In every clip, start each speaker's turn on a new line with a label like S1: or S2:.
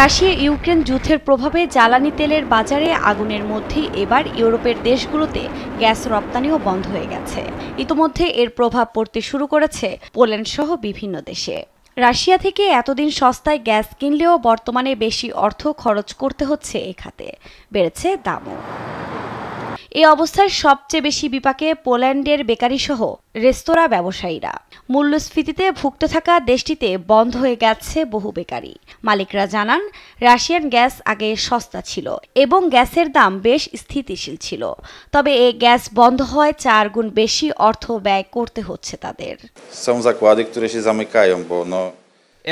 S1: Russia Ukraine যুদ্ধের প্রভাবে জ্বালানি তেলের বাজারে আগুনের মধ্যেই এবার ইউরোপের দেশগুলোতে গ্যাস রপ্তানিও বন্ধ হয়ে গেছে। ইতোমধ্যে এর প্রভাব পড়তে শুরু করেছে পোল্যান্ড সহ বিভিন্ন দেশে। রাশিয়া থেকে এতদিন সস্তায় গ্যাস কিনলেও বর্তমানে বেশি অর্থ খরচ করতে হচ্ছে এ খাতে, বেড়েছে দামও। এই অবস্থায় সবচেয়ে বেশি বিপাকে পোল্যান্ডের বেকারিসহ রেস্তোরাঁ ব্যবসায়ীরা। মূল্যস্ফীতিতে ভুগতে থাকা দেশটিতে বন্ধ হয়ে গেছে বহু বেকারি। মালিকরা জানান, রাশিয়ান গ্যাস আগে সস্তা ছিল এবং গ্যাসের দাম বেশ স্থিতিশীল ছিল। তবে এই গ্যাস বন্ধ হওয়ায় 4 গুণ বেশি অর্থ ব্যয় করতে হচ্ছে তাদের।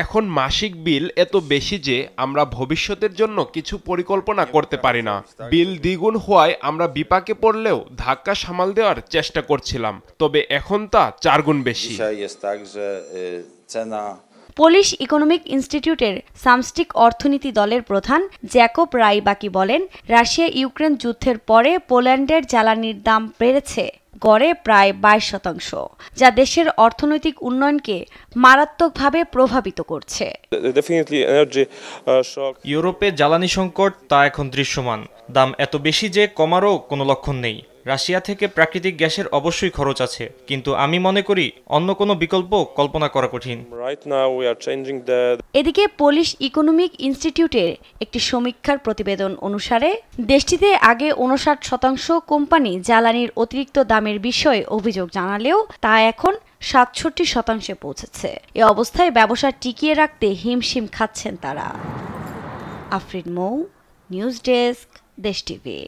S2: এখন মাসিক বিল এত বেশি যে আমরা ভবিষ্যতের জন্য কিছু পরিকল্পনা করতে পারি না। বিল দ্বিগুণ হওয়ায় আমরা বিপাকে পড়লেও ধাক্কা সামাল দেওয়ার চেষ্টা করছিলাম, তবে এখন তা 4 গুণ বেশি।
S1: পোলিশ ইকোনমিক ইনস্টিটিউটের সামষ্টিক অর্থনীতি দলের প্রধান জ্যাকব রাইবাকি বলেন, রাশিয়া ইউক্রেন যুদ্ধের পরে পোল্যান্ডের জ্বালানির দাম বেড়েছে গড়ে প্রায় 22%, যা দেশের অর্থনৈতিক উন্নয়নকে মারাত্মকভাবে প্রভাবিত করছে।
S3: ইউরোপে জ্বালানি সংকট তা এখন দৃশ্যমান। দাম এত বেশি যে কমারও কোনো লক্ষণ নেই। রাশিয়া থেকে প্রাকৃতিক গ্যাসের অবশ্যই খরচ আছে, কিন্তু আমি মনে করি অন্য কোনো বিকল্প কল্পনা করা কঠিন।
S1: এদিকে পোলিশ ইকোনমিক ইনস্টিটিউটের একটি সমীক্ষার প্রতিবেদন অনুসারে দেশটিতে আগে 59% কোম্পানি জ্বালানির অতিরিক্ত দামের বিষয়ে অভিযোগ জানালেও তা এখন 67% পৌঁছেছে। এ অবস্থায় ব্যবসা টিকিয়ে রাখতে হিমশিম খাচ্ছেন তারা। আফরিন মৌ, নিউজ ডেস্ক, দেশ টিভি।